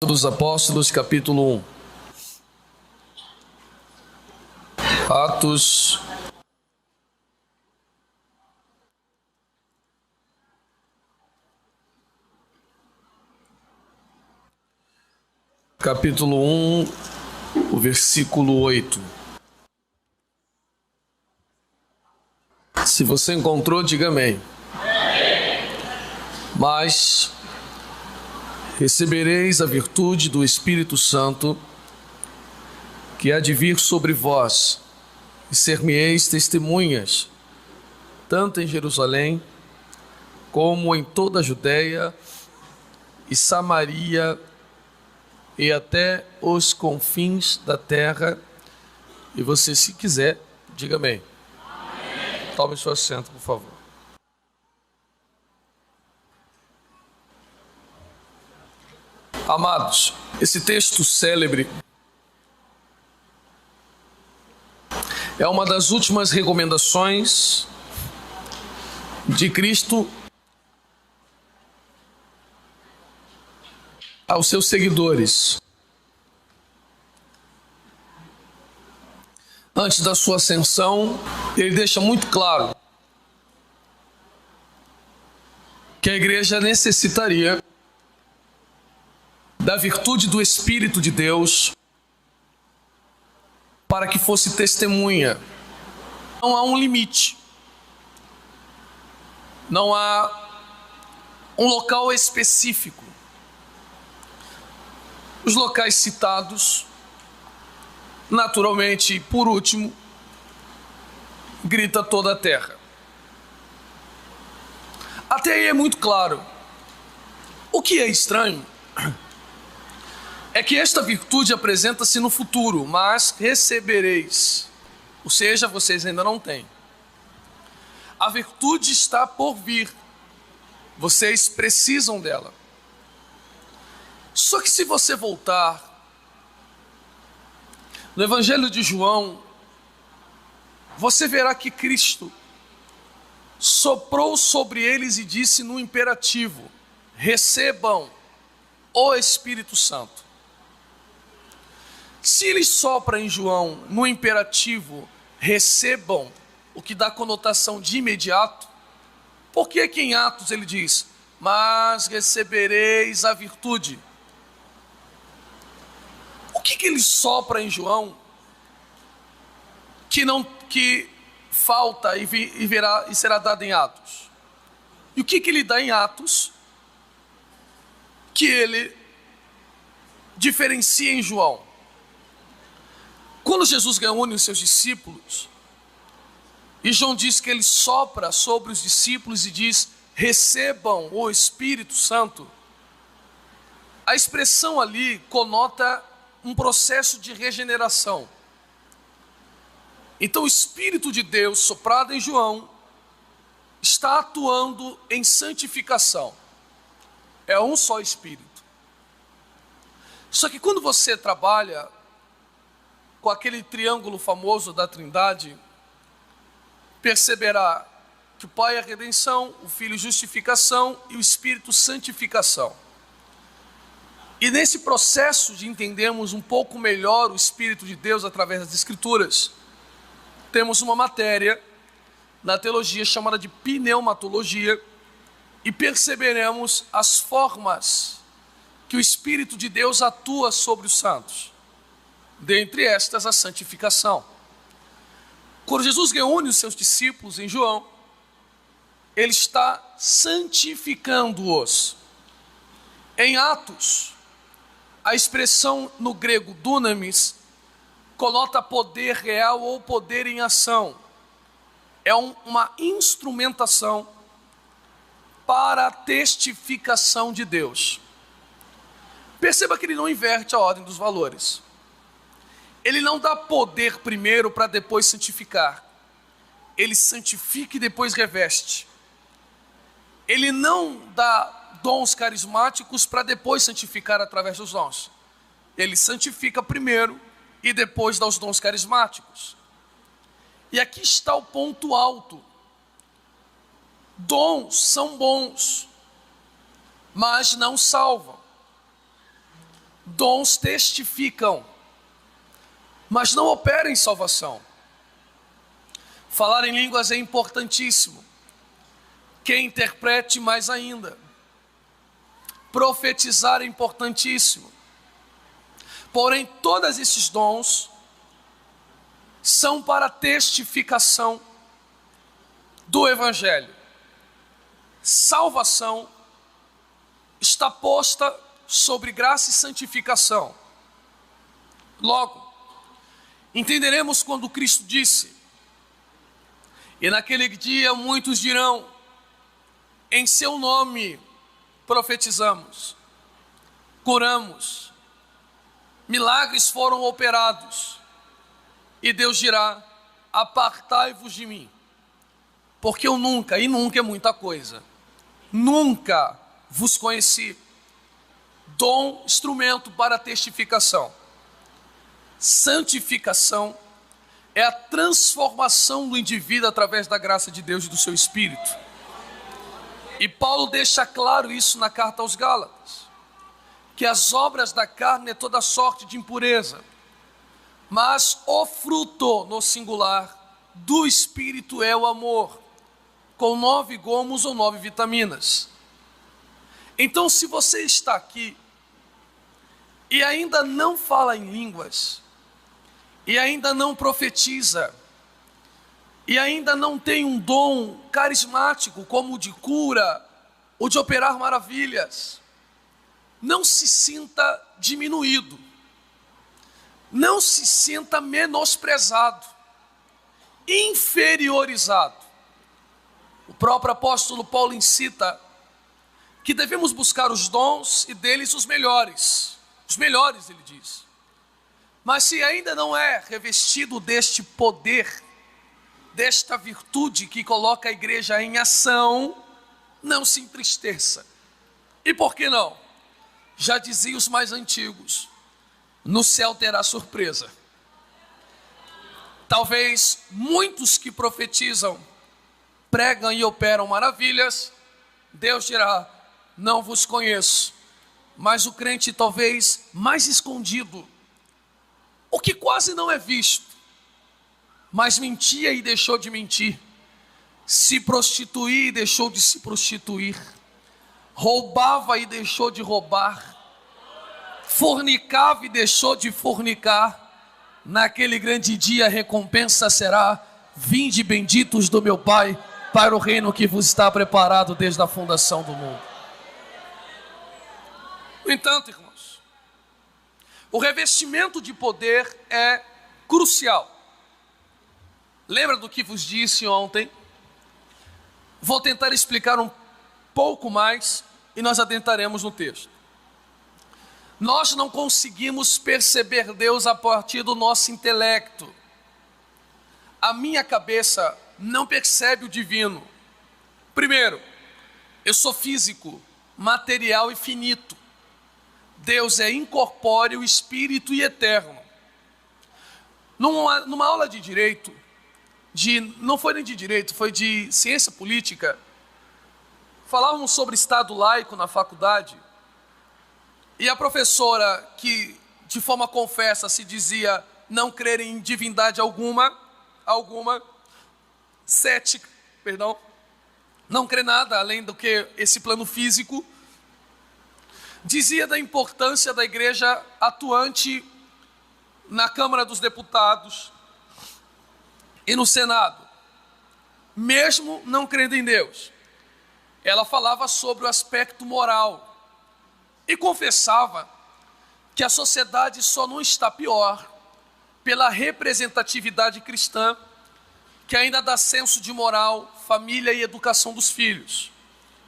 Dos Apóstolos, capítulo 1. Atos, capítulo 1, o versículo 8. Se você encontrou, diga amém. Mas recebereis a virtude do Espírito Santo, que há de vir sobre vós, e ser-me-eis testemunhas, tanto em Jerusalém, como em toda a Judéia e Samaria, e até os confins da terra. E você, se quiser, diga amém. Amém. Tome seu assento, por favor. Amados, esse texto célebre é uma das últimas recomendações de Cristo aos seus seguidores. Antes da sua ascensão, ele deixa muito claro que a igreja necessitaria da virtude do Espírito de Deus para que fosse testemunha. Não há um limite, não há um local específico. Os locais citados, naturalmente, por último, grita toda a terra. Até aí é muito claro. O que é estranho é que esta virtude apresenta-se no futuro, mas recebereis, ou seja, vocês ainda não têm. A virtude está por vir, vocês precisam dela. Só que se você voltar no Evangelho de João, você verá que Cristo soprou sobre eles e disse no imperativo: recebam o Espírito Santo. Se ele sopra em João no imperativo, recebam, o que dá conotação de imediato, por que em Atos ele diz, mas recebereis a virtude? O que ele sopra em João que falta e será dado em Atos? E o que ele dá em Atos que ele diferencia em João? Quando Jesus reúne os seus discípulos, e João diz que ele sopra sobre os discípulos e diz, recebam o Espírito Santo, a expressão ali conota um processo de regeneração. Então o Espírito de Deus soprado em João está atuando em santificação. É um só Espírito. Só que quando você trabalha com aquele triângulo famoso da Trindade, perceberá que o Pai é a redenção, o Filho justificação e o Espírito santificação. E nesse processo de entendermos um pouco melhor o Espírito de Deus através das Escrituras, temos uma matéria na teologia chamada de pneumatologia, e perceberemos as formas que o Espírito de Deus atua sobre os santos. Dentre estas, a santificação. Quando Jesus reúne os seus discípulos em João, ele está santificando-os. Em Atos, a expressão no grego dunamis conota poder real ou poder em ação. É uma instrumentação para a testificação de Deus. Perceba que ele não inverte a ordem dos valores. Ele não dá poder primeiro para depois santificar. Ele santifica e depois reveste. Ele não dá dons carismáticos para depois santificar através dos dons. Ele santifica primeiro e depois dá os dons carismáticos. E aqui está o ponto alto. Dons são bons, mas não salvam. Dons testificam, mas não operam em salvação. Falar em línguas é importantíssimo. Quem interprete mais ainda. Profetizar é importantíssimo. Porém, todos esses dons são para testificação do Evangelho. Salvação está posta sobre graça e santificação. Logo, entenderemos quando Cristo disse: e naquele dia muitos dirão, em seu nome profetizamos, curamos, milagres foram operados, e Deus dirá: apartai-vos de mim, porque eu nunca, e nunca é muita coisa, nunca vos conheci. Dom, instrumento para testificação. Santificação é a transformação do indivíduo através da graça de Deus e do seu Espírito. E Paulo deixa claro isso na carta aos Gálatas, que as obras da carne é toda sorte de impureza, mas o fruto, no singular, do Espírito é o amor, com 9 gomos ou 9 vitaminas. Então, se você está aqui e ainda não fala em línguas, e ainda não profetiza, e ainda não tem um dom carismático como o de cura ou de operar maravilhas, não se sinta diminuído, não se sinta menosprezado, inferiorizado. O próprio apóstolo Paulo incita que devemos buscar os dons e deles os melhores, ele diz. Mas se ainda não é revestido deste poder, desta virtude que coloca a igreja em ação, não se entristeça. E por que não? Já diziam os mais antigos, no céu terá surpresa. Talvez muitos que profetizam, pregam e operam maravilhas, Deus dirá: não vos conheço. Mas o crente talvez mais escondido, o que quase não é visto, mas mentia e deixou de mentir, se prostituía e deixou de se prostituir, roubava e deixou de roubar, fornicava e deixou de fornicar, naquele grande dia a recompensa será: vinde benditos do meu Pai, para o reino que vos está preparado desde a fundação do mundo. No entanto, irmãos, o revestimento de poder é crucial. Lembra do que vos disse ontem? Vou tentar explicar um pouco mais e nós adentraremos no texto. Nós não conseguimos perceber Deus a partir do nosso intelecto. A minha cabeça não percebe o divino. Primeiro, eu sou físico, material e finito. Deus é incorpóreo, espírito e eterno. Numa aula de direito, não foi nem de direito, foi de ciência política, falávamos sobre Estado laico na faculdade, e a professora, que de forma confessa se dizia não crer em divindade alguma, cética, não crê nada além do que esse plano físico, dizia da importância da igreja atuante na Câmara dos Deputados e no Senado, mesmo não crendo em Deus. Ela falava sobre o aspecto moral e confessava que a sociedade só não está pior pela representatividade cristã, que ainda dá senso de moral, família e educação dos filhos.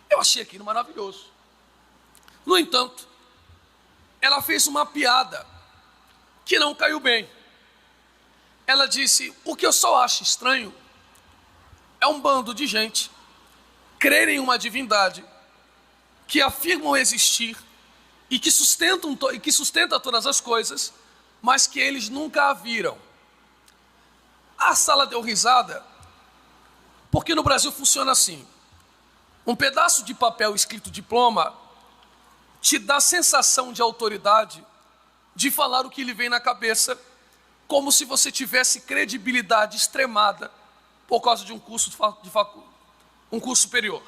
Eu achei aquilo maravilhoso. No entanto, ela fez uma piada que não caiu bem. Ela disse: o que eu só acho estranho é um bando de gente crer em uma divindade que afirmam existir e que sustenta todas as coisas, mas que eles nunca a viram. A sala deu risada, porque no Brasil funciona assim: um pedaço de papel escrito diploma te dá sensação de autoridade de falar o que lhe vem na cabeça, como se você tivesse credibilidade extremada por causa de um curso um curso superior.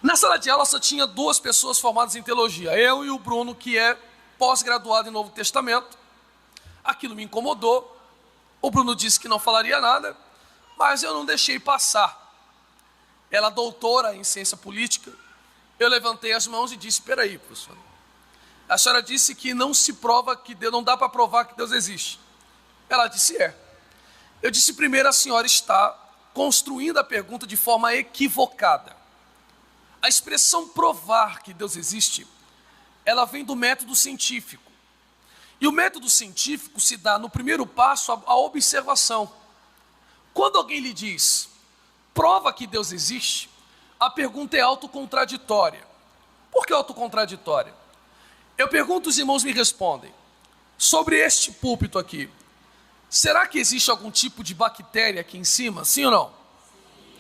Na sala de aula só tinha 2 pessoas formadas em teologia, eu e o Bruno, que é pós-graduado em Novo Testamento. Aquilo me incomodou. O Bruno disse que não falaria nada, mas eu não deixei passar. Ela é doutora em ciência política. Eu levantei as mãos e disse: espera aí, professor. A senhora disse que não se prova que Deus, não dá para provar que Deus existe. Ela disse: é. Eu disse: primeiro, a senhora está construindo a pergunta de forma equivocada. A expressão provar que Deus existe, ela vem do método científico. E o método científico se dá no primeiro passo a observação. Quando alguém lhe diz, prova que Deus existe, a pergunta é autocontraditória. Por que autocontraditória? Eu pergunto, os irmãos me respondem. Sobre este púlpito aqui, será que existe algum tipo de bactéria aqui em cima? Sim ou não? Sim.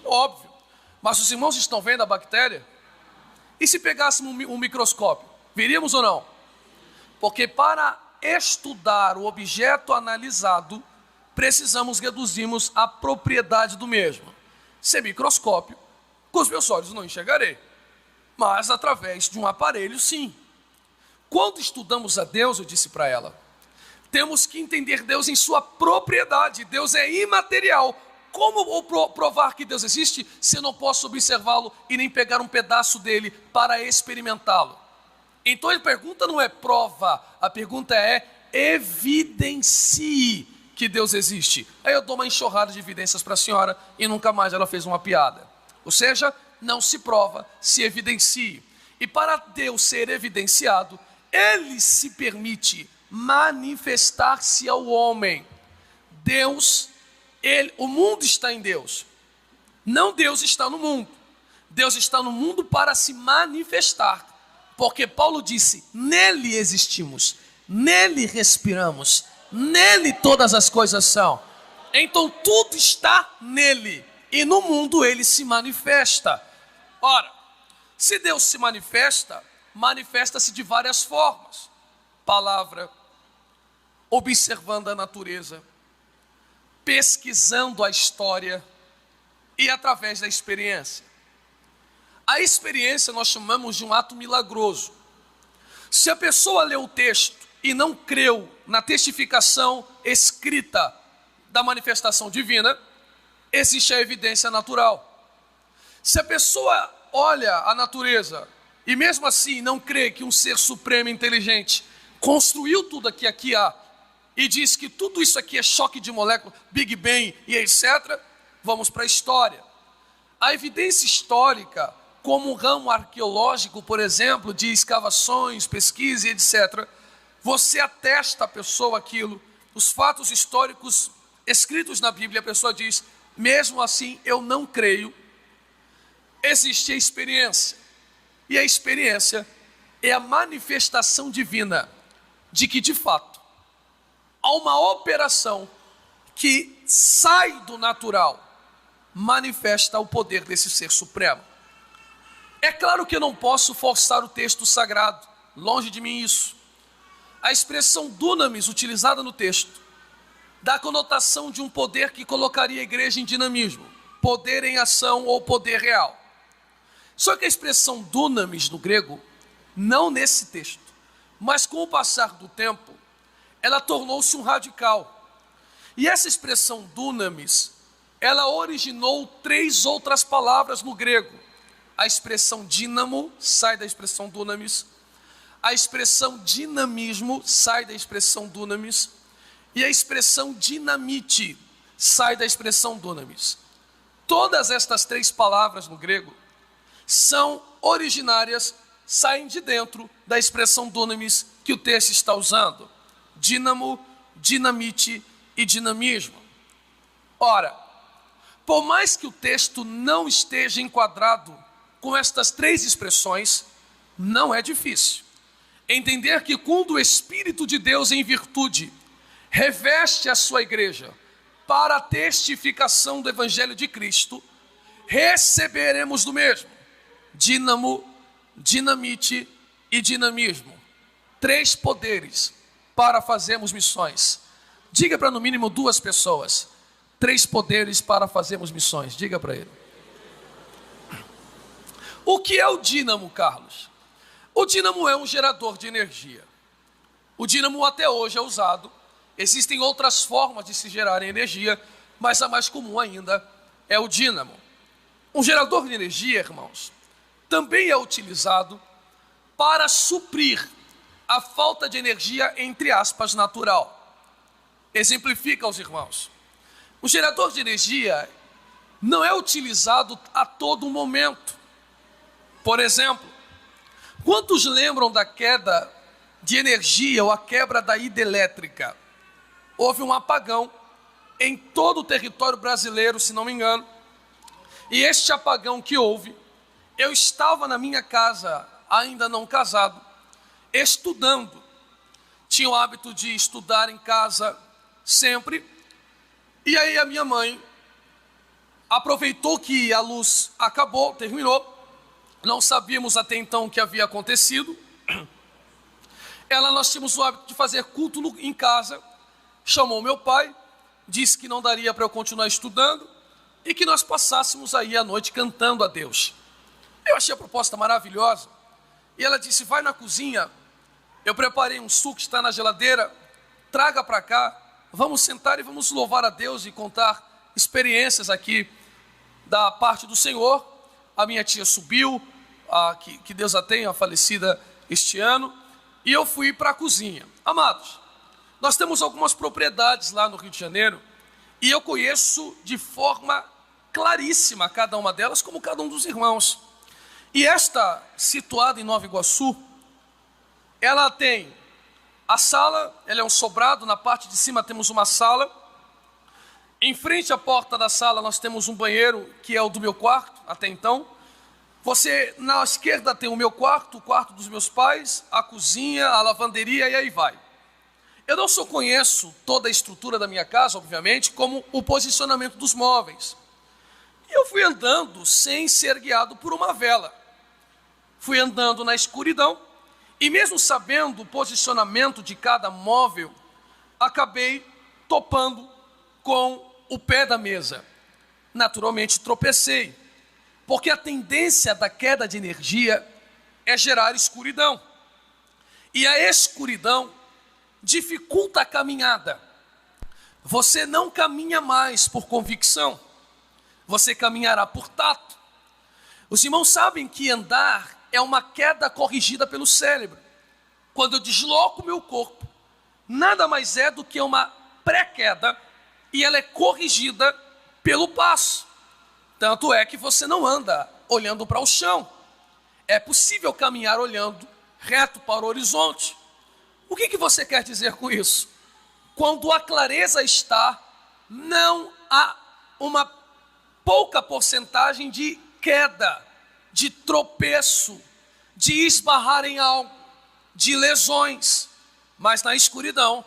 Óbvio. Mas os irmãos estão vendo a bactéria? E se pegássemos um microscópio, veríamos ou não? Porque para estudar o objeto analisado, precisamos reduzirmos a propriedade do mesmo. Sem microscópio, com os meus olhos não enxergarei, mas através de um aparelho, sim. Quando estudamos a Deus, eu disse para ela, temos que entender Deus em sua propriedade. Deus é imaterial. Como provar que Deus existe se eu não posso observá-lo e nem pegar um pedaço dele para experimentá-lo? Então a pergunta não é prova, a pergunta é evidencie que Deus existe. Aí eu dou uma enxurrada de evidências para a senhora e nunca mais ela fez uma piada. Ou seja, não se prova, se evidencie. E para Deus ser evidenciado, Ele se permite manifestar-se ao homem. Deus, o mundo está em Deus. Não Deus está no mundo. Deus está no mundo para se manifestar. Porque Paulo disse, nele existimos, nele respiramos, nele todas as coisas são. Então tudo está nele e no mundo ele se manifesta. Ora, se Deus se manifesta, manifesta-se de várias formas. Palavra, observando a natureza, pesquisando a história e através da experiência. A experiência nós chamamos de um ato milagroso. Se a pessoa leu o texto e não creu na testificação escrita da manifestação divina, existe a evidência natural. Se a pessoa olha a natureza e mesmo assim não crê que um ser supremo inteligente construiu tudo aqui há, e diz que tudo isso aqui é choque de moléculas, Big Bang e etc., vamos para a história. A evidência histórica, como um ramo arqueológico, por exemplo, de escavações, pesquisa e etc., você atesta a pessoa aquilo, os fatos históricos escritos na Bíblia, a pessoa diz, mesmo assim eu não creio. Existe a experiência, e a experiência é a manifestação divina de que de fato há uma operação que sai do natural, manifesta o poder desse ser supremo. É claro que eu não posso forçar o texto sagrado, longe de mim isso. A expressão dunamis utilizada no texto dá a conotação de um poder que colocaria a igreja em dinamismo, poder em ação ou poder real. Só que a expressão dunamis no grego, não nesse texto, mas com o passar do tempo, ela tornou-se um radical. E essa expressão dunamis, ela originou 3 outras palavras no grego. A expressão dínamo sai da expressão dunamis, a expressão dinamismo sai da expressão dunamis, e a expressão dinamite sai da expressão dunamis. Todas estas 3 palavras no grego são originárias, saem de dentro da expressão dunamis que o texto está usando. Dínamo, dinamite e dinamismo. Ora, por mais que o texto não esteja enquadrado com estas 3 expressões, não é difícil entender que quando o Espírito de Deus em virtude reveste a sua igreja para a testificação do Evangelho de Cristo, receberemos do mesmo dínamo, dinamite e dinamismo. 3 poderes para fazermos missões. Diga para no mínimo 2 pessoas. 3 poderes para fazermos missões. Diga para ele. O que é o dínamo, Carlos? O dínamo é um gerador de energia. O dínamo até hoje é usado. Existem outras formas de se gerar energia, mas a mais comum ainda é o dínamo. Um gerador de energia, irmãos, também é utilizado para suprir a falta de energia, entre aspas, natural. Exemplifica aos irmãos. O gerador de energia não é utilizado a todo momento. Por exemplo, quantos lembram da queda de energia ou a quebra da hidrelétrica? Houve um apagão em todo o território brasileiro, se não me engano. E este apagão que houve, eu estava na minha casa, ainda não casado, estudando. Tinha o hábito de estudar em casa sempre. E aí a minha mãe aproveitou que a luz acabou, terminou. Não sabíamos até então o que havia acontecido. Nós tínhamos o hábito de fazer culto em casa. Chamou meu pai, disse que não daria para eu continuar estudando e que nós passássemos aí a noite cantando a Deus. Eu achei a proposta maravilhosa. E ela disse, vai na cozinha, eu preparei um suco que está na geladeira, traga para cá, vamos sentar e vamos louvar a Deus e contar experiências aqui da parte do Senhor. A minha tia subiu, que Deus a tenha, falecida este ano, e eu fui para a cozinha. Amados, nós temos algumas propriedades lá no Rio de Janeiro, e eu conheço de forma claríssima cada uma delas, como cada um dos irmãos. E esta, situada em Nova Iguaçu, ela tem a sala, ela é um sobrado, na parte de cima temos uma sala, em frente à porta da sala nós temos um banheiro, que é o do meu quarto, até então. Você, na esquerda tem o meu quarto, o quarto dos meus pais, a cozinha, a lavanderia e aí vai. Eu não só conheço toda a estrutura da minha casa, obviamente, como o posicionamento dos móveis. E eu fui andando sem ser guiado por uma vela. Fui andando na escuridão e mesmo sabendo o posicionamento de cada móvel, acabei topando com o pé da mesa. Naturalmente tropecei, porque a tendência da queda de energia é gerar escuridão. E a escuridão dificulta a caminhada. Você não caminha mais por convicção, você caminhará por tato. Os irmãos sabem que andar é uma queda corrigida pelo cérebro. Quando eu desloco meu corpo, nada mais é do que uma pré-queda e ela é corrigida pelo passo. Tanto é que você não anda olhando para o chão. É possível caminhar olhando reto para o horizonte. O que você quer dizer com isso? Quando a clareza está, não há uma pouca porcentagem de queda, de tropeço, de esbarrar em algo, de lesões. Mas na escuridão,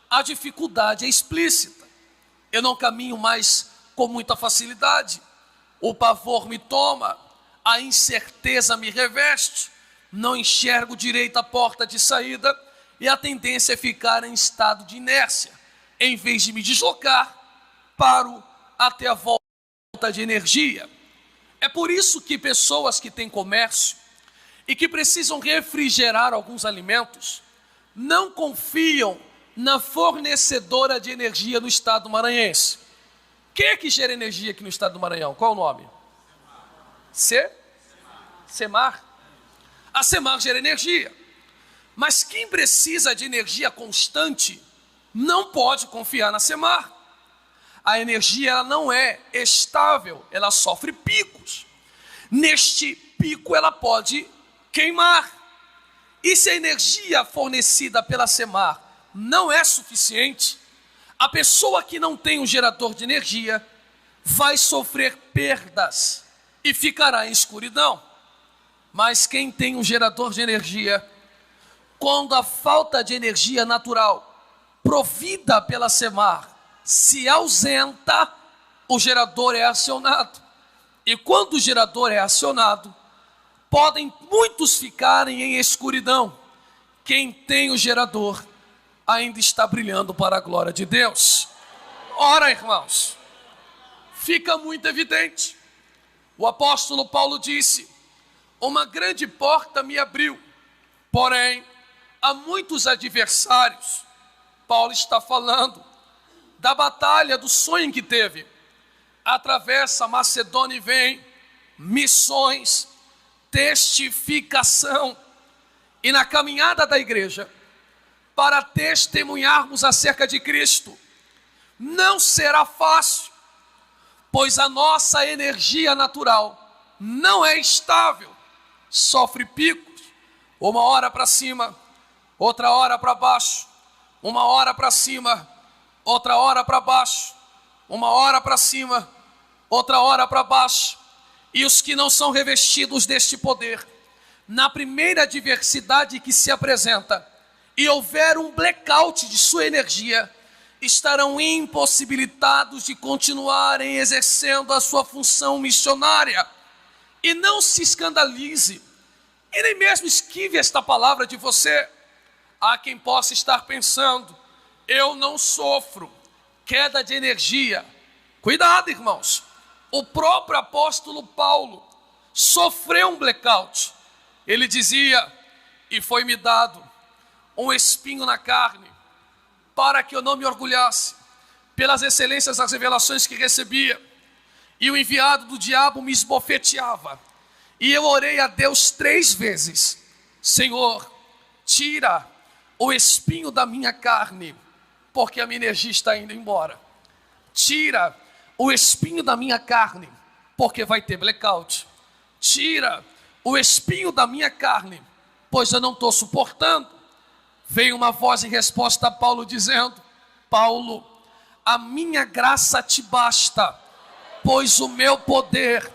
a dificuldade é explícita. Eu não caminho mais com muita facilidade. O pavor me toma, a incerteza me reveste, não enxergo direito a porta de saída e a tendência é ficar em estado de inércia. Em vez de me deslocar, paro até a volta de energia. É por isso que pessoas que têm comércio e que precisam refrigerar alguns alimentos não confiam na fornecedora de energia no estado maranhense. Quem é que gera energia aqui no estado do Maranhão? Qual o nome? Semar. A Semar gera energia. Mas quem precisa de energia constante não pode confiar na Semar. A energia ela não é estável, ela sofre picos. Neste pico ela pode queimar. E se a energia fornecida pela Semar não é suficiente, a pessoa que não tem um gerador de energia vai sofrer perdas e ficará em escuridão. Mas quem tem um gerador de energia, quando a falta de energia natural provida pela Semar se ausenta, o gerador é acionado. E quando o gerador é acionado, podem muitos ficarem em escuridão, quem tem o gerador ainda está brilhando para a glória de Deus. Ora, irmãos, fica muito evidente. O apóstolo Paulo disse: uma grande porta me abriu, porém há muitos adversários. Paulo está falando da batalha, do sonho que teve. Atravessa a Macedônia e vem, missões, testificação. E na caminhada da igreja, para testemunharmos acerca de Cristo, não será fácil, pois a nossa energia natural não é estável, sofre picos, uma hora para cima, outra hora para baixo, uma hora para cima, outra hora para baixo, uma hora para cima, outra hora para baixo. E os que não são revestidos deste poder, na primeira adversidade que se apresenta, e houver um blackout de sua energia, estarão impossibilitados de continuarem exercendo a sua função missionária. E não se escandalize, e nem mesmo esquive esta palavra de você. Há quem possa estar pensando: eu não sofro queda de energia. Cuidado, irmãos. O próprio apóstolo Paulo sofreu um blackout. Ele dizia: e foi-me dado um espinho na carne, para que eu não me orgulhasse pelas excelências das revelações que recebia. E o enviado do diabo me esbofeteava. E eu orei a Deus 3 vezes: Senhor, tira o espinho da minha carne, porque a minha energia está indo embora. Tira o espinho da minha carne, porque vai ter blackout. Tira o espinho da minha carne, pois eu não estou suportando. Veio uma voz em resposta a Paulo dizendo: Paulo, a minha graça te basta, pois o meu poder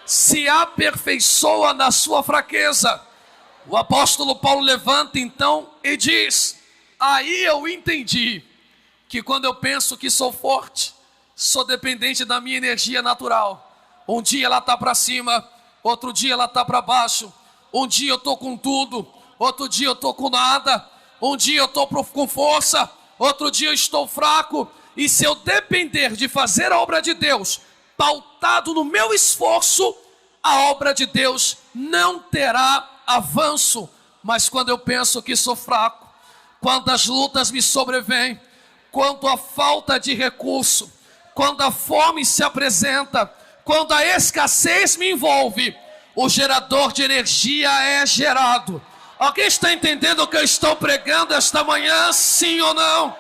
se aperfeiçoa na sua fraqueza. O apóstolo Paulo levanta então e diz: aí eu entendi que quando eu penso que sou forte, sou dependente da minha energia natural. Um dia ela está para cima, outro dia ela está para baixo. Um dia eu estou com tudo, outro dia eu estou com nada. Um dia eu estou com força, outro dia eu estou fraco. E se eu depender de fazer a obra de Deus, pautado no meu esforço, a obra de Deus não terá avanço. Mas quando eu penso que sou fraco, quando as lutas me sobrevêm, quando a falta de recurso, quando a fome se apresenta, quando a escassez me envolve, o gerador de energia é gerado. Alguém está entendendo o que eu estou pregando esta manhã, sim ou não?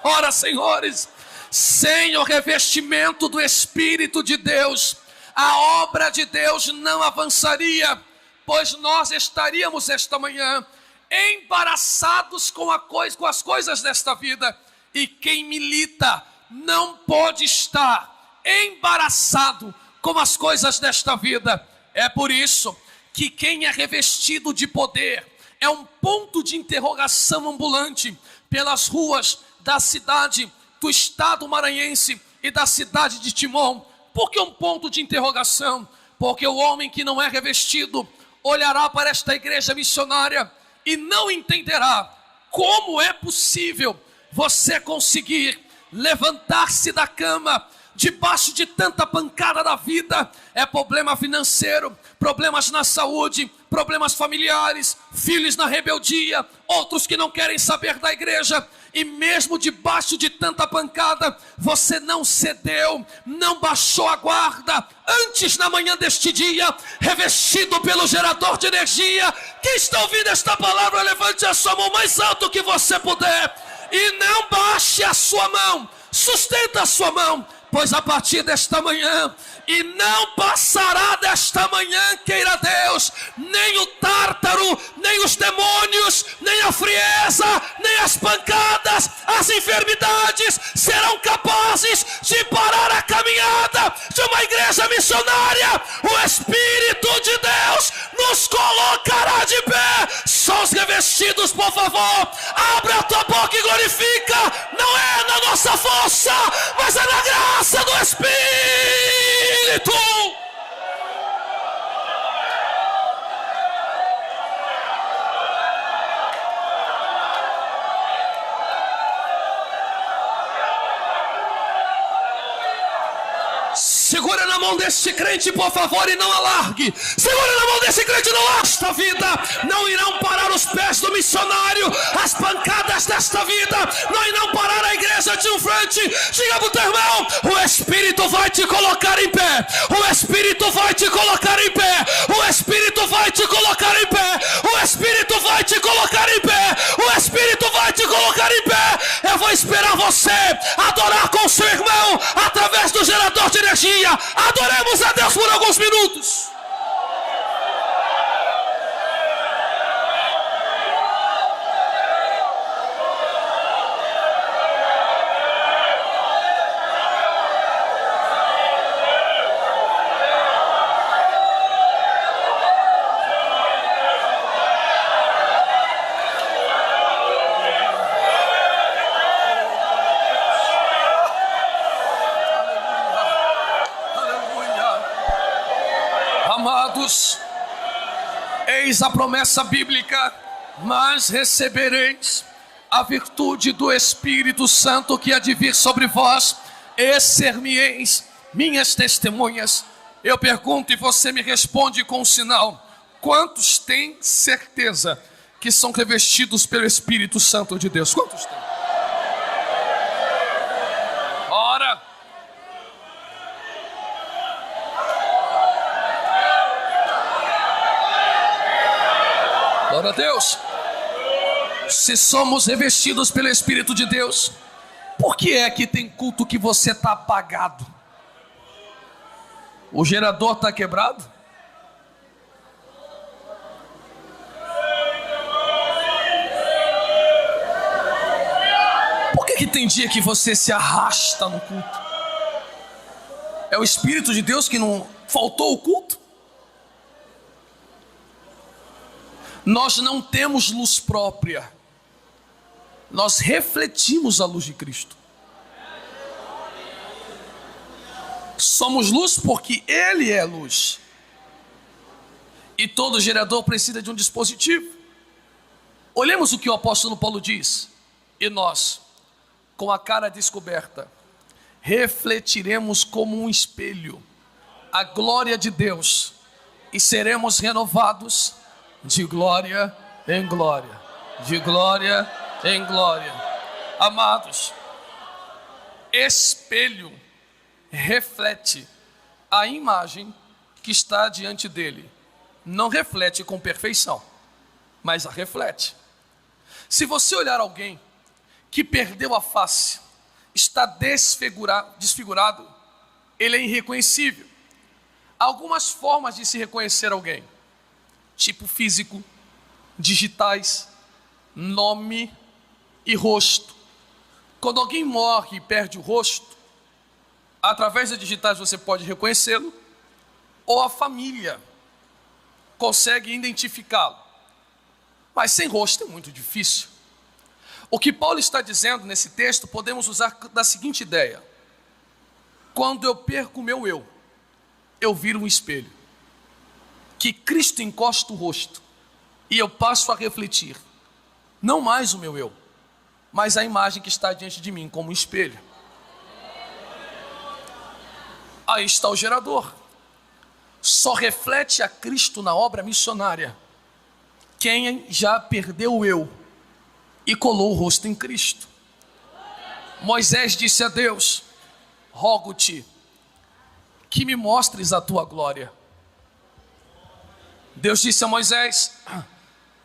Ora, senhores, sem o revestimento do Espírito de Deus, a obra de Deus não avançaria, pois nós estaríamos esta manhã embaraçados com as coisas desta vida. E quem milita não pode estar embaraçado com as coisas desta vida. É por isso que quem é revestido de poder é um ponto de interrogação ambulante pelas ruas da cidade, do estado maranhense e da cidade de Timon. Por que um ponto de interrogação? Porque o homem que não é revestido olhará para esta igreja missionária e não entenderá como é possível você conseguir levantar-se da cama debaixo de tanta pancada da vida. É problema financeiro, problemas na saúde, problemas familiares, filhos na rebeldia, outros que não querem saber da igreja. E mesmo debaixo de tanta pancada, você não cedeu, não baixou a guarda. Antes, na manhã deste dia, revestido pelo gerador de energia, quem está ouvindo esta palavra, levante a sua mão mais alto que você puder, e não baixe a sua mão, sustenta a sua mão, pois a partir desta manhã, e não passará desta manhã, queira Deus, nem o tártaro, nem os demônios, nem a frieza, nem as pancadas, as enfermidades serão capazes de parar a caminhada de uma igreja missionária. O Espírito de Deus nos colocará de pé. Só os revestidos, por favor, abra a tua boca e glorifica. Não é na nossa força, mas é na graça do Espírito. Segura na mão desse crente, por favor, e não alargue. Segura na mão desse crente, não esta vida. Não irão parar os pés do missionário. As pancadas desta vida não irão parar a igreja de um frente. Diga para o teu irmão: o Espírito vai te colocar em pé. O Espírito vai te colocar em pé. O Espírito vai te colocar em pé. O Espírito vai te colocar em pé. O Espírito vai te colocar em pé. Eu vou esperar você adorar com seu irmão através do gerador de energia. Adoremos a Deus por alguns minutos. Amados, eis a promessa bíblica: mas recebereis a virtude do Espírito Santo que há de vir sobre vós, e ser-me-eis minhas testemunhas. Eu pergunto e você me responde com um sinal: quantos têm certeza que são revestidos pelo Espírito Santo de Deus? Quantos têm? Ora, glória a Deus. Se somos revestidos pelo Espírito de Deus, por que é que tem culto que você está apagado? O gerador está quebrado? Por que tem dia que você se arrasta no culto? É o Espírito de Deus que não faltou o culto? Nós não temos luz própria, nós refletimos a luz de Cristo. Somos luz porque Ele é luz. E todo gerador precisa de um dispositivo. Olhemos o que o apóstolo Paulo diz: e nós, com a cara descoberta, refletiremos como um espelho a glória de Deus, e seremos renovados de glória em glória, de glória em glória. Amados, espelho reflete a imagem que está diante dele. Não reflete com perfeição, mas a reflete. Se você olhar alguém que perdeu a face, está desfigurado, ele é irreconhecível. Há algumas formas de se reconhecer alguém: tipo físico, digitais, nome e rosto. Quando alguém morre e perde o rosto, através das digitais você pode reconhecê-lo, ou a família consegue identificá-lo. Mas sem rosto é muito difícil. O que Paulo está dizendo nesse texto podemos usar da seguinte ideia: quando eu perco o meu eu viro um espelho, que Cristo encosta o rosto, e eu passo a refletir, não mais o meu eu, mas a imagem que está diante de mim como um espelho. Aí está o gerador. Só reflete a Cristo na obra missionária quem já perdeu o eu e colou o rosto em Cristo. Moisés disse a Deus: rogo-te que me mostres a tua glória. Deus disse a Moisés: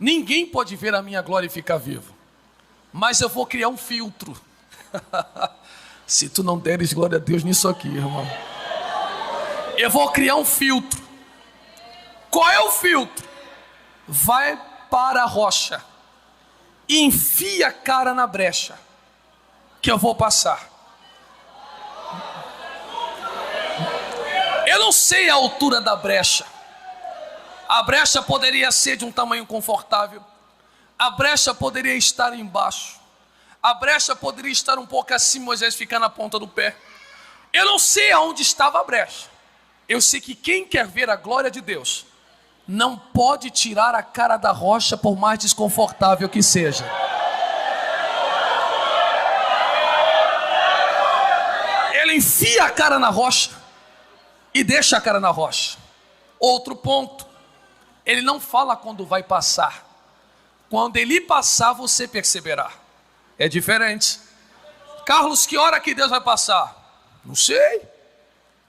ninguém pode ver a minha glória e ficar vivo, mas eu vou criar um filtro. Se tu não deres glória a Deus nisso aqui, irmão, eu vou criar um filtro. Qual é o filtro? Vai para a rocha e enfia a cara na brecha que eu vou passar. Eu não sei a altura da brecha. A brecha poderia ser de um tamanho confortável, a brecha poderia estar embaixo, a brecha poderia estar um pouco acima, Moisés ficar na ponta do pé. Eu não sei aonde estava a brecha. Eu sei que quem quer ver a glória de Deus não pode tirar a cara da rocha, por mais desconfortável que seja. Ele enfia a cara na rocha e deixa a cara na rocha. Outro ponto, ele não fala quando vai passar. Quando ele passar, você perceberá. É diferente. Carlos, que hora que Deus vai passar? Não sei.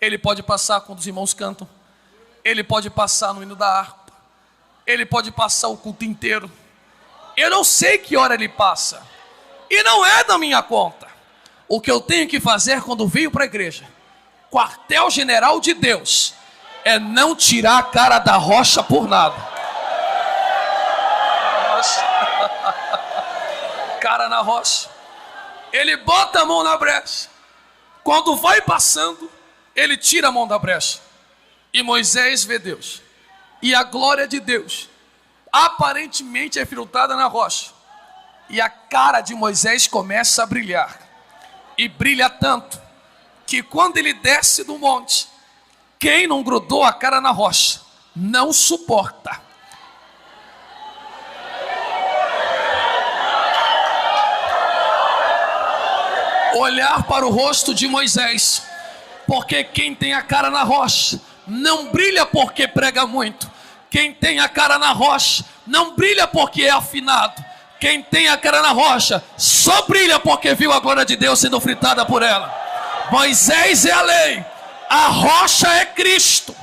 Ele pode passar quando os irmãos cantam. Ele pode passar no hino da harpa. Ele pode passar o culto inteiro. Eu não sei que hora ele passa. E não é da minha conta. O que eu tenho que fazer quando venho para a igreja, quartel-general de Deus, é não tirar a cara da rocha por nada. Cara na rocha. Ele bota a mão na brecha. Quando vai passando, ele tira a mão da brecha. E Moisés vê Deus. E a glória de Deus aparentemente é filtrada na rocha. E a cara de Moisés começa a brilhar. E brilha tanto que quando ele desce do monte, quem não grudou a cara na rocha não suporta. Olhar para o rosto de Moisés, porque quem tem a cara na rocha não brilha porque prega muito. Quem tem a cara na rocha não brilha porque é afinado. Quem tem a cara na rocha só brilha porque viu a glória de Deus sendo fritada por ela. Moisés é a lei, a rocha é Cristo.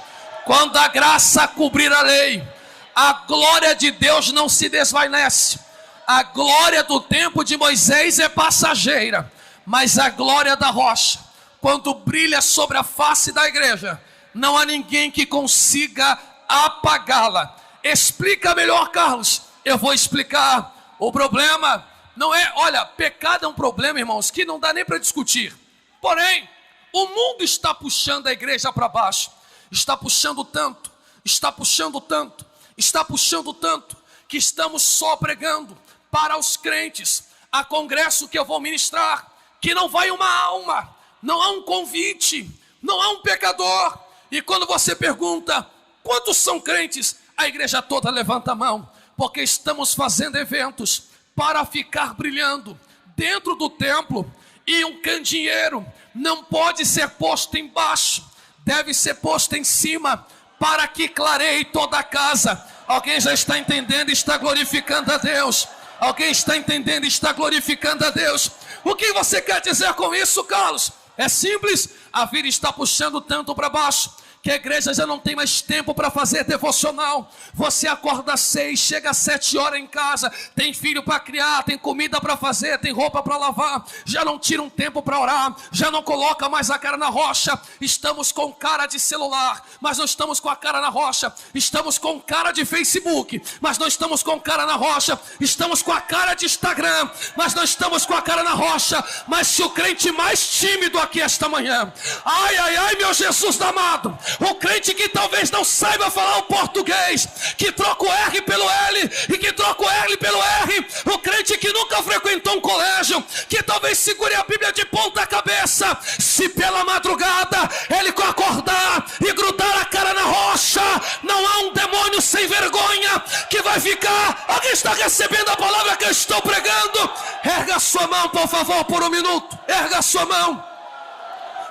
Quando a graça cobrir a lei, a glória de Deus não se desvanece. A glória do tempo de Moisés é passageira, mas a glória da rocha, quando brilha sobre a face da igreja, não há ninguém que consiga apagá-la. Explica melhor, Carlos. Eu vou explicar. O problema não é, olha, pecado é um problema, irmãos, que não dá nem para discutir. Porém, o mundo está puxando a igreja para baixo. Está puxando tanto, está puxando tanto, está puxando tanto, que estamos só pregando para os crentes. Há congresso que eu vou ministrar, que não vai uma alma, não há um convite, não há um pecador. E quando você pergunta, quantos são crentes? A igreja toda levanta a mão, porque estamos fazendo eventos para ficar brilhando dentro do templo. E um candeeiro não pode ser posto embaixo, deve ser posto em cima, para que clareie toda a casa. Alguém já está entendendo e está glorificando a Deus? Alguém está entendendo e está glorificando a Deus? O que você quer dizer com isso, Carlos? É simples, a vida está puxando tanto para baixo, que a igreja já não tem mais tempo para fazer devocional. Você acorda às 6, chega às 7 horas em casa, tem filho para criar, tem comida para fazer, tem roupa para lavar, já não tira um tempo para orar, já não coloca mais a cara na rocha. Estamos com cara de celular, mas não estamos com a cara na rocha. Estamos com cara de Facebook, mas não estamos com cara na rocha. Estamos com a cara de Instagram, mas não estamos com a cara na rocha. Mas se o crente mais tímido aqui esta manhã, ai, ai, ai, meu Jesus amado, o crente que talvez não saiba falar o português, que troca o R pelo L e que troca o L pelo R, o crente que nunca frequentou um colégio, que talvez segure a Bíblia de ponta cabeça, se pela madrugada ele acordar e grudar a cara na rocha, não há um demônio sem vergonha que vai ficar. Alguém está recebendo a palavra que eu estou pregando? Erga a sua mão, por favor, por um minuto. Erga a sua mão.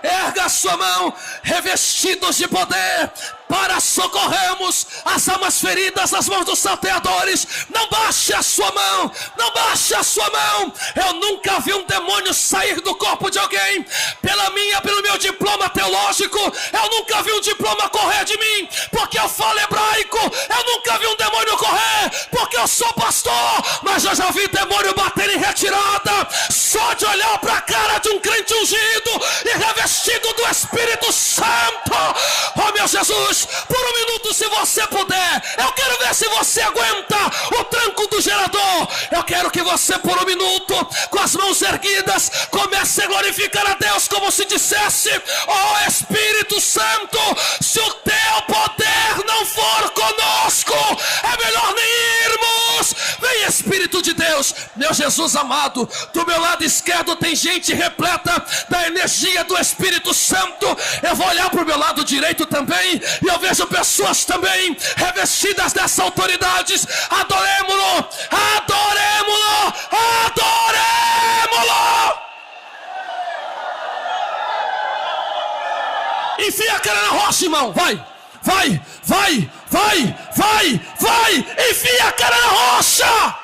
Erga a sua mão, revestidos de poder, para socorrermos as almas feridas nas mãos dos salteadores. Não baixe a sua mão, não baixe a sua mão. Eu nunca vi um demônio sair do corpo de alguém pelo meu diploma teológico. Eu nunca vi um diploma correr de mim porque eu falo hebraico. Eu nunca vi um demônio correr porque eu sou pastor, mas eu já vi demônio bater em retirada só de olhar para a cara de um crente ungido e revestido do Espírito Santo. Oh, meu Jesus, por um minuto, se você puder, eu quero ver se você aguenta o tranco do gerador. Eu quero que você, por um minuto, com as mãos erguidas, comece a glorificar a Deus como se dissesse: oh Espírito Santo, se o teu poder não for conosco, é melhor nem irmos. Vem, Espírito de Deus. Meu Jesus amado, do meu lado esquerdo tem gente repleta da energia do Espírito Santo. Eu vou olhar para o meu lado direito também, e eu vejo pessoas também revestidas dessa autoridade. Adoremo-lo, adoremo-lo, adoremo-lo. E Enfia a cara na rocha, irmão. Vai, vai, vai, vai, vai, vai. Enfia a cara na rocha.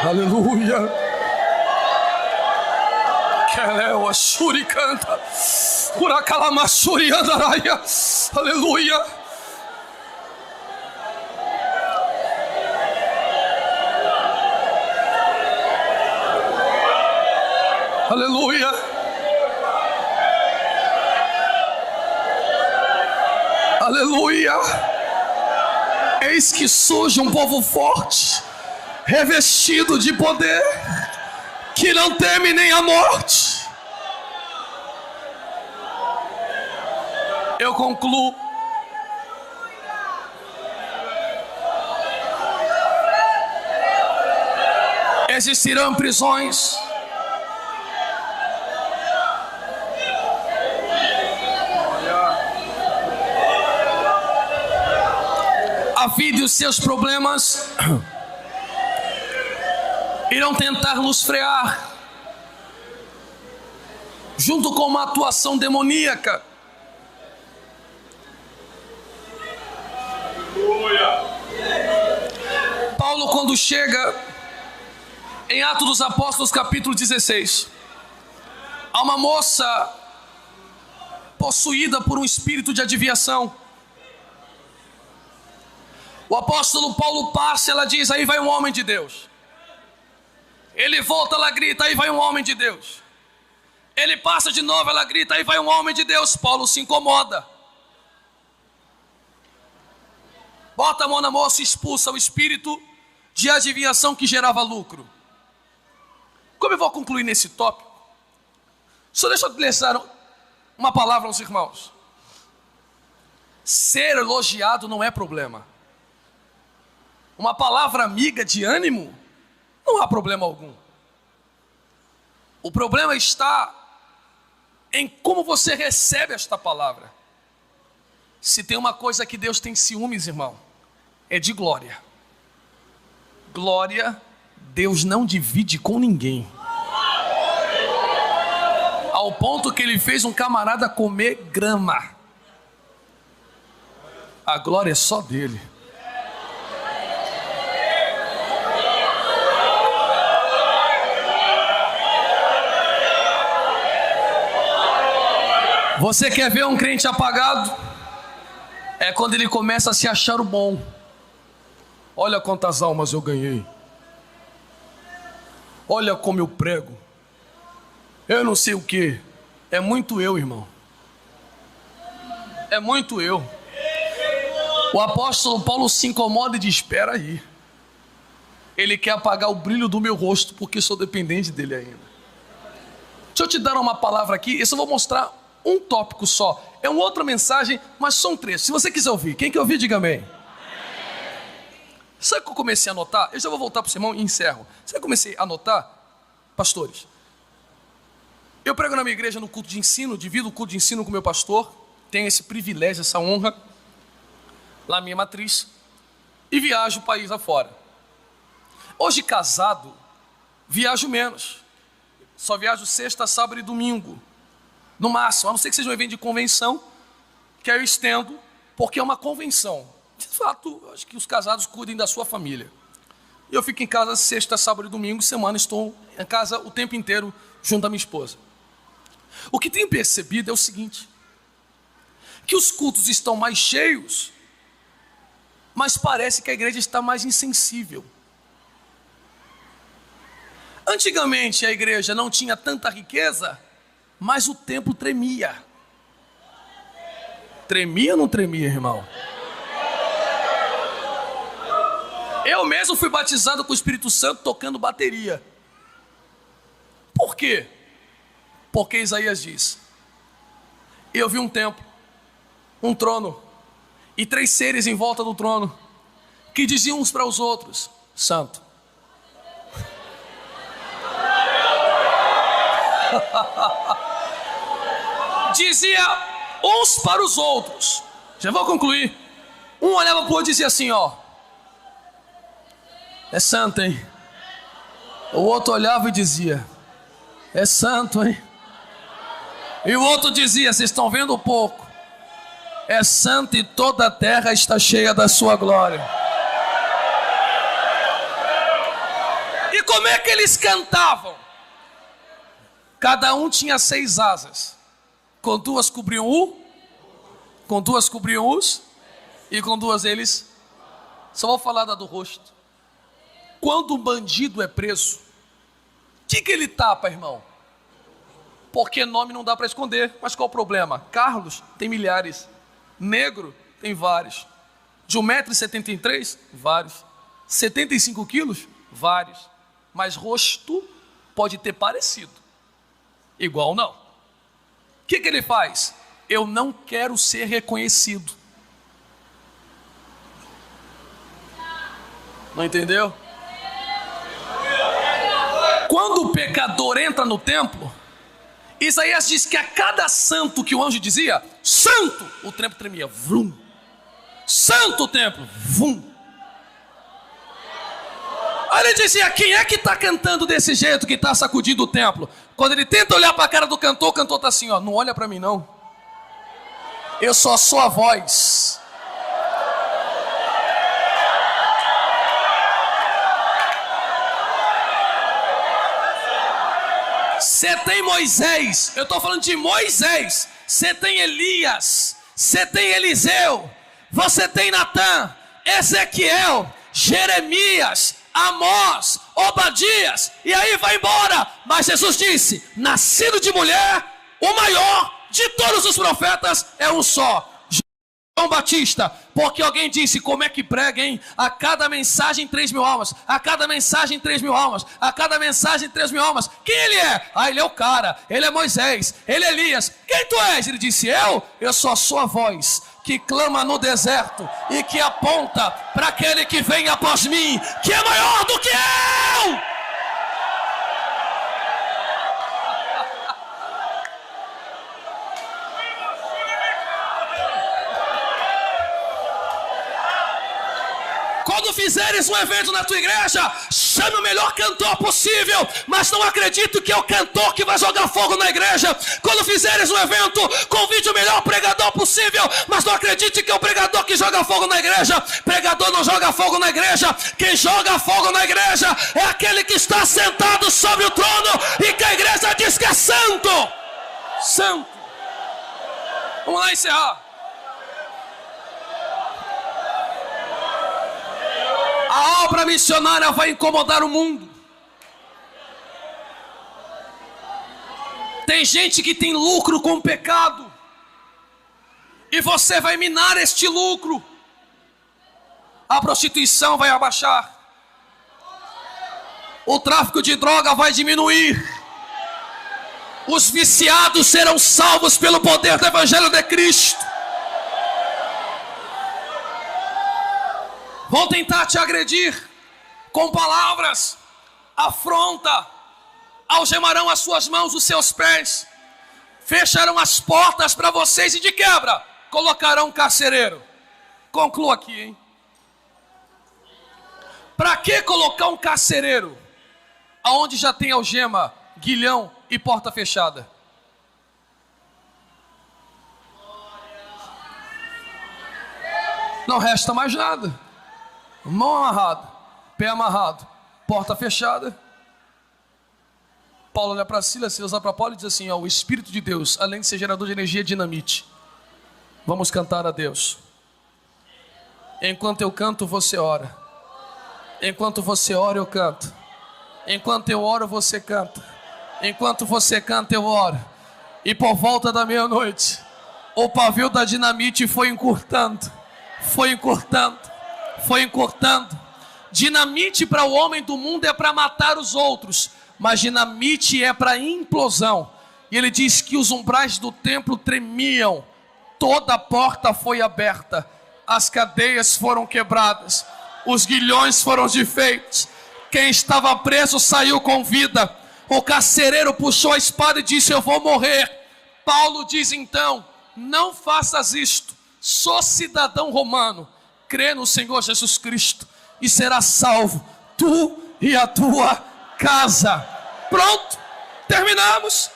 Aleluia. Keleo Ashuri canta. Urakalamassuri andaraya. Aleluia. Aleluia. Aleluia. Eis que surge um povo forte, revestido de poder, que não teme nem a morte. Eu concluo. Existirão prisões, a vida e os seus problemas irão tentar nos frear, junto com uma atuação demoníaca. Paulo, quando chega em Atos dos Apóstolos, capítulo 16, há uma moça possuída por um espírito de adivinhação. O apóstolo Paulo passa, ela diz: aí vai um homem de Deus. Ele volta, ela grita: aí vai um homem de Deus. Ele passa de novo, ela grita: aí vai um homem de Deus. Paulo se incomoda, bota a mão na moça e expulsa o espírito de adivinhação que gerava lucro. Como eu vou concluir nesse tópico, só deixa eu deixar uma palavra aos irmãos. Ser elogiado não é problema. Uma palavra amiga de ânimo, não há problema algum. O problema está em como você recebe esta palavra. Se tem uma coisa que Deus tem ciúmes, irmão, é de glória. Glória, Deus não divide com ninguém. Ao ponto que Ele fez um camarada comer grama. A glória é só dele. Você quer ver um crente apagado? É quando ele começa a se achar o bom. Olha quantas almas eu ganhei. Olha como eu prego. Eu não sei o que. É muito eu, irmão. É muito eu. O apóstolo Paulo se incomoda e diz: espera aí. Ele quer apagar o brilho do meu rosto, porque sou dependente dele ainda. Deixa eu te dar uma palavra aqui. Isso eu vou mostrar um tópico só. É uma outra mensagem, mas são três. Se você quiser ouvir, quem quer ouvir, diga amém. Sabe o que eu comecei a notar? Eu já vou voltar para o sermão e encerro. Sabe o que eu comecei a notar? Pastores, eu prego na minha igreja no culto de ensino, divido o culto de ensino com o meu pastor, tenho esse privilégio, essa honra, lá na minha matriz, e viajo o país afora. Hoje casado, viajo menos. Só viajo sexta, sábado e domingo. No máximo, a não ser que seja um evento de convenção, que aí eu estendo, porque é uma convenção. De fato, acho que os casados cuidem da sua família. E eu fico em casa sexta, sábado e domingo, semana estou em casa o tempo inteiro junto à minha esposa. O que tenho percebido é o seguinte, que os cultos estão mais cheios, mas parece que a igreja está mais insensível. Antigamente a igreja não tinha tanta riqueza, mas o templo tremia. Tremia ou não tremia, irmão? Eu mesmo fui batizado com o Espírito Santo tocando bateria. Por quê? Porque Isaías diz: eu vi um templo, um trono, e 3 seres em volta do trono, que diziam uns para os outros: Santo. Dizia uns para os outros. Já vou concluir. Um olhava para o outro e dizia assim, ó: é santo, hein? O outro olhava e dizia: é santo, hein? E o outro dizia: vocês estão vendo pouco? É santo e toda a terra está cheia da sua glória. E como é que eles cantavam? Cada um tinha 6 asas. Com 2 cobriam com 2 cobriam os, e com 2 eles. Só vou falar da do rosto. Quando um bandido é preso, o que ele tapa, irmão? Porque nome não dá para esconder. Mas qual o problema? Carlos tem milhares. Negro tem vários. De 1,73 m, vários. 75 quilos, vários. Mas rosto pode ter parecido. Igual não. O que ele faz? Eu não quero ser reconhecido. Não entendeu? Quando o pecador entra no templo, Isaías diz que a cada santo que o anjo dizia, santo, o templo tremia, vrum. Santo o templo, vum. Aí ele dizia: quem é que está cantando desse jeito, que está sacudindo o templo? Quando ele tenta olhar para a cara do cantor, o cantor está assim, ó: não olha para mim não, eu só sou a voz. Você tem Moisés, eu estou falando de Moisés. Você tem Elias, você tem Eliseu, você tem Natã, Ezequiel, Jeremias, Amós, Obadias, e aí vai embora. Mas Jesus disse: nascido de mulher, o maior de todos os profetas é um só, João Batista. Porque alguém disse: como é que prega, hein? A cada mensagem 3.000 almas, a cada mensagem 3.000 almas, a cada mensagem 3.000 almas. Quem ele é? Ah, ele é o cara, ele é Moisés, ele é Elias. Quem tu és? Ele disse: eu sou a sua voz que clama no deserto e que aponta para aquele que vem após mim, que é maior do que eu. Quando fizeres um evento na tua igreja, chame o melhor cantor possível, mas não acredito que é o cantor que vai jogar fogo na igreja. Quando fizeres um evento, convide o melhor pregador possível, mas não acredite que é o pregador que joga fogo na igreja. Pregador não joga fogo na igreja. Quem joga fogo na igreja é aquele que está sentado sobre o trono e que a igreja diz que é santo. Santo. Vamos lá encerrar. A obra missionária vai incomodar o mundo. Tem gente que tem lucro com o pecado, e você vai minar este lucro. A prostituição vai abaixar, o tráfico de droga vai diminuir, os viciados serão salvos pelo poder do Evangelho de Cristo. Vão tentar te agredir com palavras, afronta, algemarão as suas mãos, os seus pés, fecharão as portas para vocês e de quebra colocarão um carcereiro. Concluo aqui, hein? Para que colocar um carcereiro aonde já tem algema, guilhão e porta fechada? Não resta mais nada. Mão amarrada, pé amarrado, porta fechada. Paulo olha para Silas, Silas olha para Paulo e diz assim: ó, o Espírito de Deus, além de ser gerador de energia, é dinamite. Vamos cantar a Deus. Enquanto eu canto, você ora. Enquanto você ora, eu canto. Enquanto eu oro, você canta. Enquanto você canta, eu oro. E por volta da meia-noite, o pavio da dinamite foi encurtando. Foi encurtando. Foi encurtando. Dinamite para o homem do mundo é para matar os outros, mas dinamite é para implosão. E ele diz que os umbrais do templo tremiam, toda a porta foi aberta, as cadeias foram quebradas, os grilhões foram desfeitos, quem estava preso saiu com vida. O carcereiro puxou a espada e disse: eu vou morrer. Paulo diz então: não faças isto, sou cidadão romano, crê no Senhor Jesus Cristo e serás salvo, tu e a tua casa. Pronto, terminamos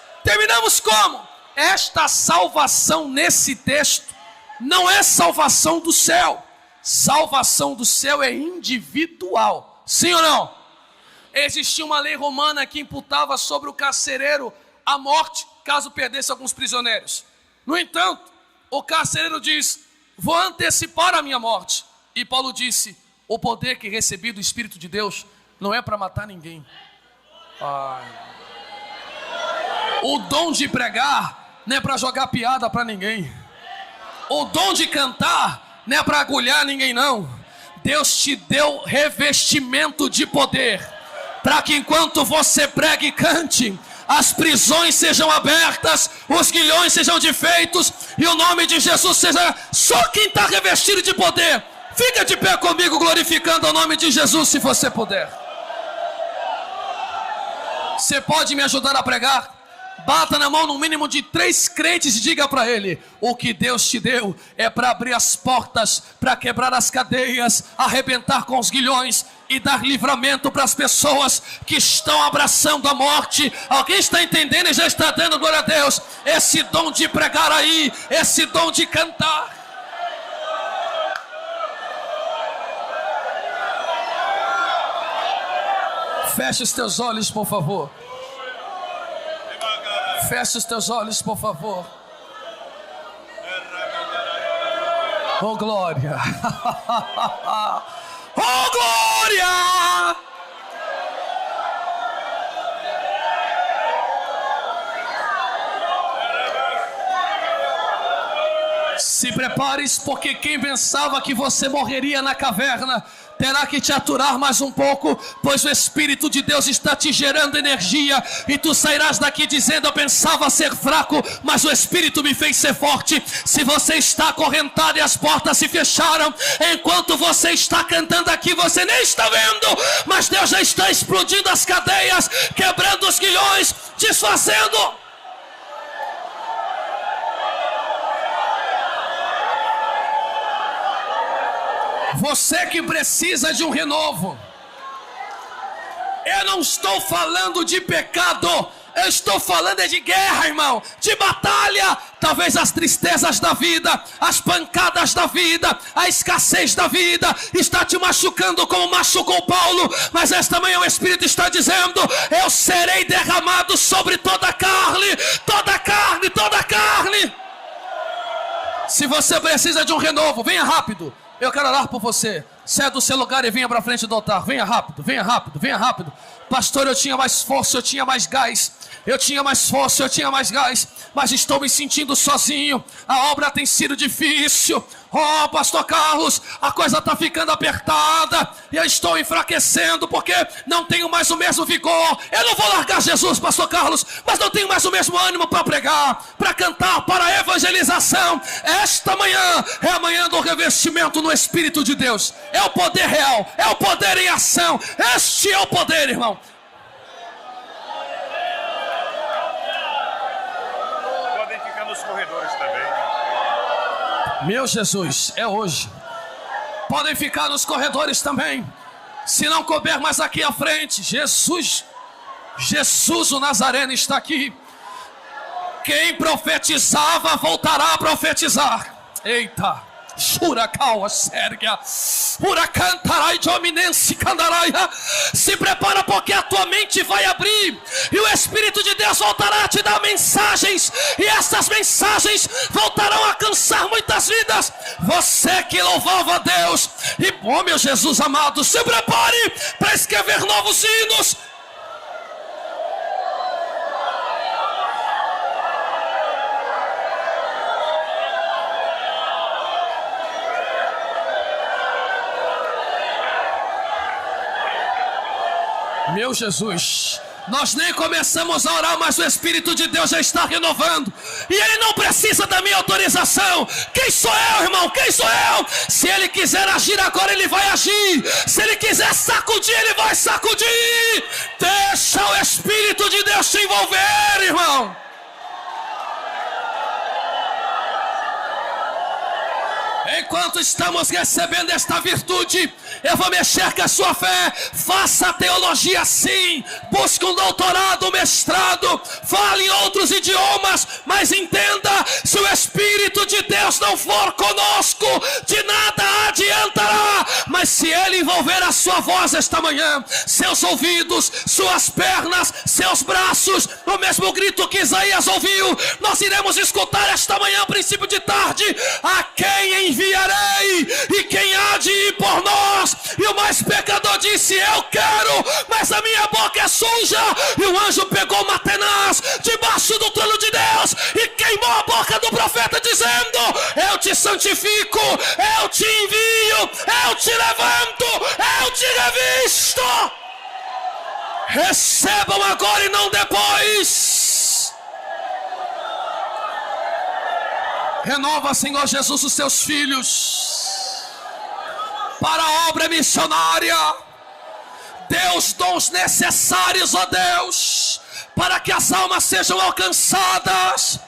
como? Esta salvação nesse texto não é salvação do céu. Salvação do céu é individual, sim ou não? Existia uma lei romana que imputava sobre o carcereiro a morte caso perdesse alguns prisioneiros. No entanto, o carcereiro diz: vou antecipar a minha morte. E Paulo disse: o poder que recebi do Espírito de Deus não é para matar ninguém. O dom de pregar não é para jogar piada para ninguém. O dom de cantar não é para agulhar ninguém, não. Deus te deu revestimento de poder, para que enquanto você pregue e cante, as prisões sejam abertas, os grilhões sejam desfeitos, e o nome de Jesus seja... Só quem está revestido de poder, fica de pé comigo glorificando o nome de Jesus, se você puder. Você pode me ajudar a pregar? Bata na mão no mínimo de 3 crentes e diga para ele: o que Deus te deu é para abrir as portas, para quebrar as cadeias, arrebentar com os grilhões e dar livramento para as pessoas que estão abraçando a morte. Alguém está entendendo e já está dando glória a Deus? Esse dom de pregar aí, esse dom de cantar. Feche os teus olhos, por favor. Feche os teus olhos, por favor. Oh, glória. Oh, glória. Se prepares, porque quem pensava que você morreria na caverna terá que te aturar mais um pouco, pois o Espírito de Deus está te gerando energia, e tu sairás daqui dizendo: eu pensava ser fraco, mas o Espírito me fez ser forte. Se você está acorrentado e as portas se fecharam, enquanto você está cantando aqui, você nem está vendo, mas Deus já está explodindo as cadeias, quebrando os grilhões, desfazendo. Você que precisa de um renovo. Eu não estou falando de pecado, eu estou falando de guerra, irmão, de batalha. Talvez as tristezas da vida, as pancadas da vida, a escassez da vida está te machucando como machucou Paulo, mas esta manhã o Espírito está dizendo: eu serei derramado sobre toda a carne, toda a carne, toda a carne. Se você precisa de um renovo, venha rápido. Eu quero orar por você. Saia do seu lugar e venha para frente do altar. Venha rápido, venha rápido, venha rápido. Pastor, eu tinha mais força, eu tinha mais gás. Eu tinha mais força, eu tinha mais gás. Mas estou me sentindo sozinho. A obra tem sido difícil. Oh, pastor Carlos, a coisa está ficando apertada. E eu estou enfraquecendo porque não tenho mais o mesmo vigor. Eu não vou largar Jesus, pastor Carlos, mas não tenho mais o mesmo ânimo para pregar, para cantar, para a evangelização. Esta manhã é a manhã do revestimento no Espírito de Deus. É o poder real, é o poder em ação. Este é o poder, irmão. Podem ficar nos corredores também. Meu Jesus, é hoje. Podem ficar nos corredores também. Se não couber mais aqui à frente, Jesus o Nazareno está aqui. Quem profetizava voltará a profetizar. Eita. Shurakawa Sérgia, Huracantarai de Ominense Candaraia. Se prepara, porque a tua mente vai abrir e o Espírito de Deus voltará a te dar mensagens, e essas mensagens voltarão a alcançar muitas vidas. Você que louvava a Deus, e oh meu Jesus amado, se prepare para escrever novos hinos. Meu Jesus, Nós nem começamos a orar, mas o Espírito de Deus já está renovando. E Ele não precisa da minha autorização. Quem sou eu, irmão? Quem sou eu? Se Ele quiser agir agora, Ele vai agir. Se Ele quiser sacudir, Ele vai sacudir. Deixa o Espírito de Deus te envolver, irmão. Enquanto estamos recebendo esta virtude, eu vou mexer com a sua fé. Faça teologia sim, busque um doutorado, um mestrado, fale em outros idiomas, mas entenda, se o Espírito de Deus não for conosco, de nada adiantará. Mas se Ele envolver a sua voz esta manhã, seus ouvidos, suas pernas, seus braços, o mesmo grito que Isaías ouviu, nós iremos escutar esta manhã, a princípio de tarde: a quem enviarei e quem há de ir por nós? E o mais pecador disse: eu quero, mas a minha boca é suja. E o anjo pegou uma tenaz debaixo do trono de Deus e queimou a boca do profeta, dizendo: eu te santifico, eu te envio, eu te levanto, eu te revisto. Recebam agora e não depois. Renova, Senhor Jesus, os teus filhos para a obra missionária. Deus, dons necessários, ó Deus, para que as almas sejam alcançadas.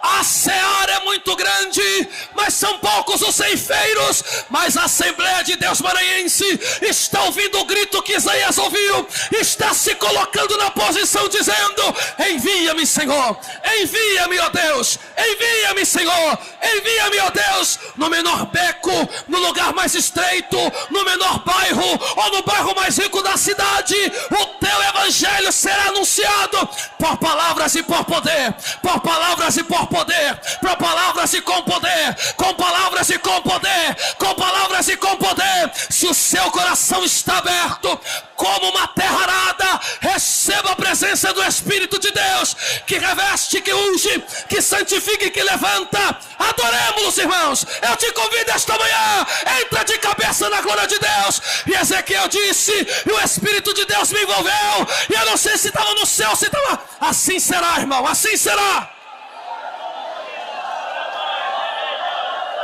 A seara é muito grande, mas são poucos os ceifeiros. Mas a Assembleia de Deus Maranhense está ouvindo o grito que Isaías ouviu, está se colocando na posição, dizendo: envia-me, Senhor, envia-me, ó Deus, envia-me, Senhor, envia-me, ó Deus, no menor beco, no lugar mais estreito, no menor bairro ou no bairro mais rico da cidade. O teu evangelho será anunciado por palavras e por poder, por palavras e por poder, por palavras e com poder, com palavras e com poder, com palavras e com poder. Se o seu coração está aberto como uma terra arada, receba a presença do Espírito de Deus, que reveste, que unge, que santifica e que levanta. Adoremos-los, irmãos. Eu te convido esta manhã, entra de cabeça na glória de Deus. E Ezequiel disse, e o Espírito de Deus me envolveu, e eu não sei se estava no céu, se estava. Assim será, irmão, assim será.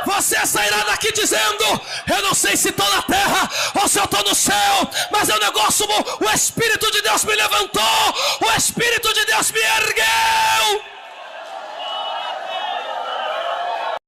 Você sairá daqui dizendo: eu não sei se estou na terra ou se eu estou no céu, mas é um negócio, o Espírito de Deus me levantou, o Espírito de Deus me ergueu.